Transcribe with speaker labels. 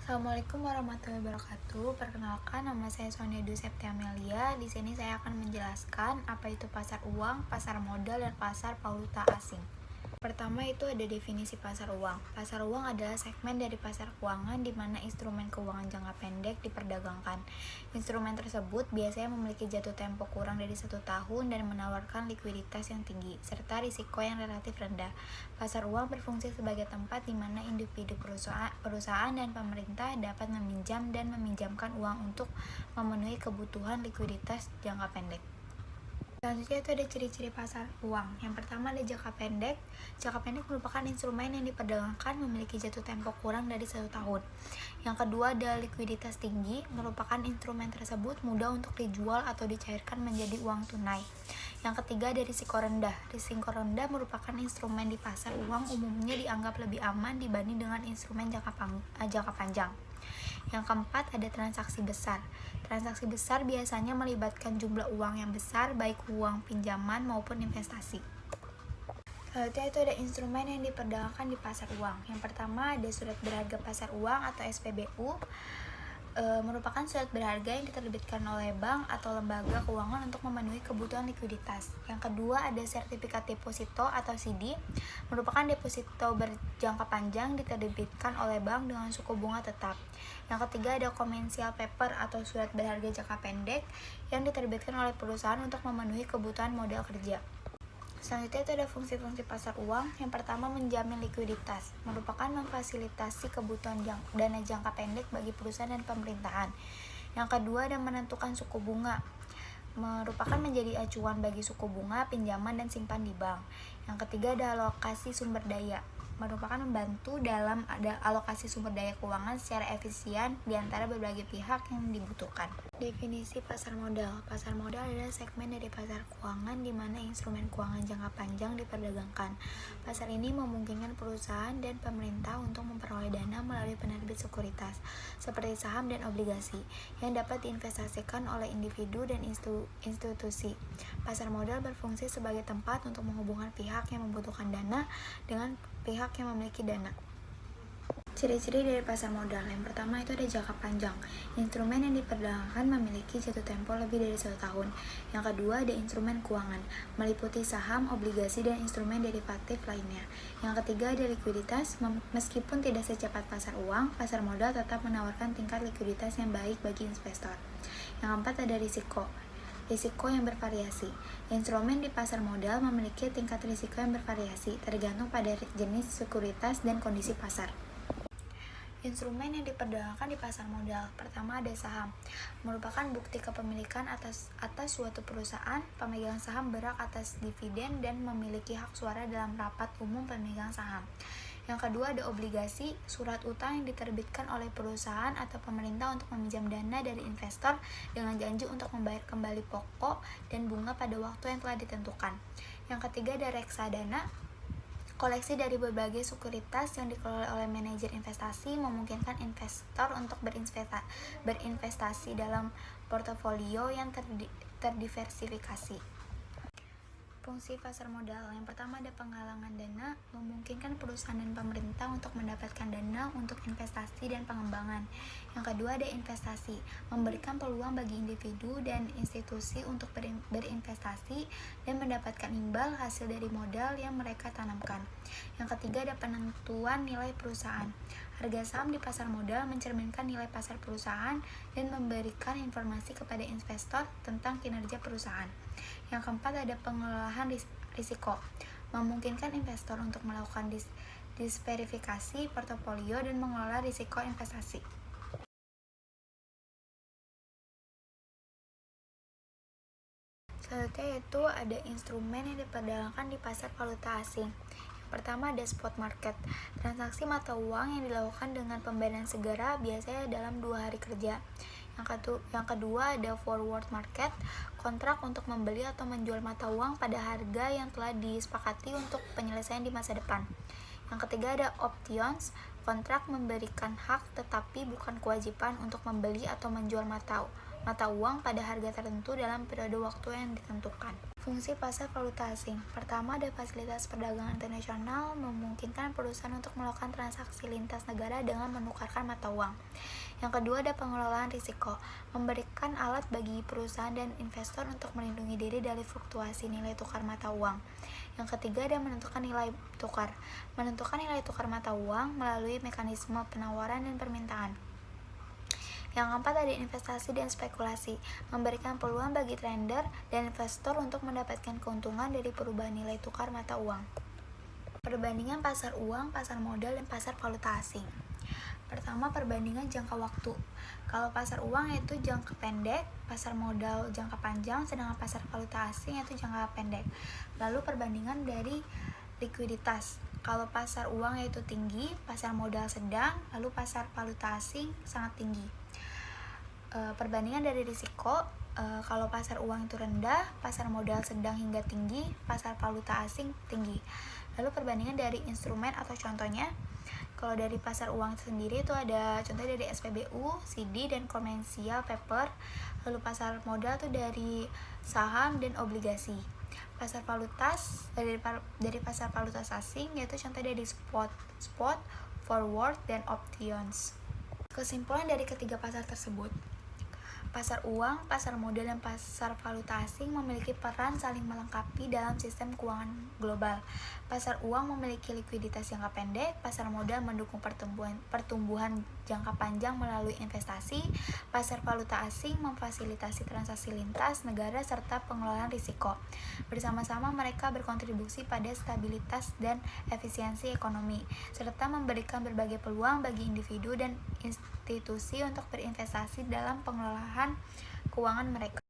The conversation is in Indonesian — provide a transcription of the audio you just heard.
Speaker 1: Assalamualaikum warahmatullahi wabarakatuh. Perkenalkan, nama saya Sonia Dwi Septia Amelia. Di sini saya akan menjelaskan apa itu pasar uang, pasar modal, dan pasar valuta asing. Pertama itu ada definisi pasar uang. Pasar uang adalah segmen dari pasar keuangan di mana instrumen keuangan jangka pendek diperdagangkan. Instrumen tersebut biasanya memiliki jatuh tempo kurang dari 1 tahun dan menawarkan likuiditas yang tinggi, serta risiko yang relatif rendah. Pasar uang berfungsi sebagai tempat di mana individu perusahaan dan pemerintah dapat meminjam dan meminjamkan uang untuk memenuhi kebutuhan likuiditas jangka pendek. Selanjutnya itu ada ciri-ciri pasar uang. Yang pertama ada jangka pendek. Jangka pendek merupakan instrumen yang diperdagangkan memiliki jatuh tempo kurang dari 1 tahun. Yang kedua ada likuiditas tinggi, merupakan instrumen tersebut mudah untuk dijual atau dicairkan menjadi uang tunai. Yang ketiga ada risiko rendah. Risiko rendah merupakan instrumen di pasar uang umumnya dianggap lebih aman dibanding dengan instrumen jangka panjang. Yang keempat ada transaksi besar. Transaksi besar biasanya melibatkan jumlah uang yang besar, baik uang pinjaman maupun investasi. Selanjutnya itu ada instrumen yang diperdagangkan di pasar uang. Yang pertama ada surat berharga pasar uang atau SPBU. Merupakan surat berharga yang diterbitkan oleh bank atau lembaga keuangan untuk memenuhi kebutuhan likuiditas. Yang kedua ada sertifikat deposito atau CD, merupakan deposito berjangka panjang diterbitkan oleh bank dengan suku bunga tetap. Yang ketiga ada commercial paper atau surat berharga jangka pendek yang diterbitkan oleh perusahaan untuk memenuhi kebutuhan modal kerja. Selanjutnya itu ada fungsi-fungsi pasar uang. Yang pertama menjamin likuiditas, merupakan memfasilitasi kebutuhan dana jangka pendek bagi perusahaan dan pemerintahan. Yang kedua ada menentukan suku bunga, merupakan menjadi acuan bagi suku bunga pinjaman dan simpan di bank. Yang ketiga ada alokasi sumber daya, merupakan membantu dalam ada alokasi sumber daya keuangan secara efisien di antara berbagai pihak yang dibutuhkan. Definisi pasar modal. Pasar modal adalah segmen dari pasar keuangan di mana instrumen keuangan jangka panjang diperdagangkan. Pasar ini memungkinkan perusahaan dan pemerintah untuk memperoleh dana melalui penerbit sekuritas seperti saham dan obligasi yang dapat diinvestasikan oleh individu dan institusi. Pasar modal berfungsi sebagai tempat untuk menghubungkan pihak yang membutuhkan dana dengan pihak yang memiliki dana. Ciri-ciri dari pasar modal. Yang pertama itu ada jangka panjang. Instrumen yang diperdagangkan memiliki jatuh tempo lebih dari 1 tahun. Yang kedua ada instrumen keuangan, meliputi saham, obligasi, dan instrumen derivatif lainnya. Yang ketiga ada likuiditas. Meskipun tidak secepat pasar uang, pasar modal tetap menawarkan tingkat likuiditas yang baik bagi investor. Yang keempat ada risiko. Risiko yang bervariasi. Instrumen di pasar modal memiliki tingkat risiko yang bervariasi, tergantung pada jenis sekuritas dan kondisi pasar. Instrumen yang diperdagangkan di pasar modal. Pertama ada saham, merupakan bukti kepemilikan atas suatu perusahaan. Pemegang saham berhak atas dividen dan memiliki hak suara dalam rapat umum pemegang saham. Yang kedua ada obligasi, surat utang yang diterbitkan oleh perusahaan atau pemerintah untuk meminjam dana dari investor dengan janji untuk membayar kembali pokok dan bunga pada waktu yang telah ditentukan. Yang ketiga ada reksadana, koleksi dari berbagai sekuritas yang dikelola oleh manajer investasi memungkinkan investor untuk berinvestasi dalam portofolio yang terdiversifikasi. Fungsi pasar modal. Yang pertama ada penggalangan dana, memungkinkan perusahaan dan pemerintah untuk mendapatkan dana untuk investasi dan pengembangan. Yang kedua ada investasi, memberikan peluang bagi individu dan institusi untuk berinvestasi dan mendapatkan imbal hasil dari modal yang mereka tanamkan. Yang ketiga ada penentuan nilai perusahaan. Harga saham di pasar modal mencerminkan nilai pasar perusahaan dan memberikan informasi kepada investor tentang kinerja perusahaan. Yang keempat ada pengelolaan risiko, memungkinkan investor untuk melakukan diversifikasi portofolio dan mengelola risiko investasi. Selanjutnya yaitu ada instrumen yang diperdagangkan di pasar valuta asing. Pertama ada spot market, transaksi mata uang yang dilakukan dengan pembayaran segera biasanya dalam 2 hari kerja. Yang kedua ada forward market, kontrak untuk membeli atau menjual mata uang pada harga yang telah disepakati untuk penyelesaian di masa depan. Yang ketiga ada options, kontrak memberikan hak tetapi bukan kewajiban untuk membeli atau menjual mata uang pada harga tertentu dalam periode waktu yang ditentukan. Fungsi pasar valuta asing. Pertama, ada fasilitas perdagangan internasional memungkinkan perusahaan untuk melakukan transaksi lintas negara dengan menukarkan mata uang. Yang kedua, ada pengelolaan risiko, memberikan alat bagi perusahaan dan investor untuk melindungi diri dari fluktuasi nilai tukar mata uang. Yang ketiga, ada menentukan nilai tukar. Menentukan nilai tukar mata uang melalui mekanisme penawaran dan permintaan. Yang keempat, ada investasi dan spekulasi, memberikan peluang bagi trader dan investor untuk mendapatkan keuntungan dari perubahan nilai tukar mata uang. Perbandingan pasar uang, pasar modal, dan pasar valuta asing. Pertama, perbandingan jangka waktu. Kalau pasar uang yaitu jangka pendek, pasar modal jangka panjang, sedangkan pasar valuta asing yaitu jangka pendek. Lalu perbandingan dari likuiditas. Kalau pasar uang yaitu tinggi, pasar modal sedang, lalu pasar valuta asing sangat tinggi. Perbandingan dari risiko, kalau pasar uang itu rendah, pasar modal sedang hingga tinggi, pasar valuta asing tinggi. Lalu perbandingan dari instrumen atau contohnya, kalau dari pasar uang sendiri itu ada contoh dari SPBU, CD, dan commercial paper. Lalu pasar modal itu dari saham dan obligasi. Pasar valutas dari pasar valutas asing yaitu contoh dari spot, forward, dan options. Kesimpulan dari ketiga pasar tersebut. Pasar uang, pasar modal, dan pasar valuta asing memiliki peran saling melengkapi dalam sistem keuangan global. Pasar uang memiliki likuiditas jangka pendek, pasar modal mendukung pertumbuhan jangka panjang melalui investasi, pasar valuta asing memfasilitasi transaksi lintas negara serta pengelolaan risiko. Bersama-sama mereka berkontribusi pada stabilitas dan efisiensi ekonomi, serta memberikan berbagai peluang bagi individu dan institusi untuk berinvestasi dalam pengelolaan keuangan mereka.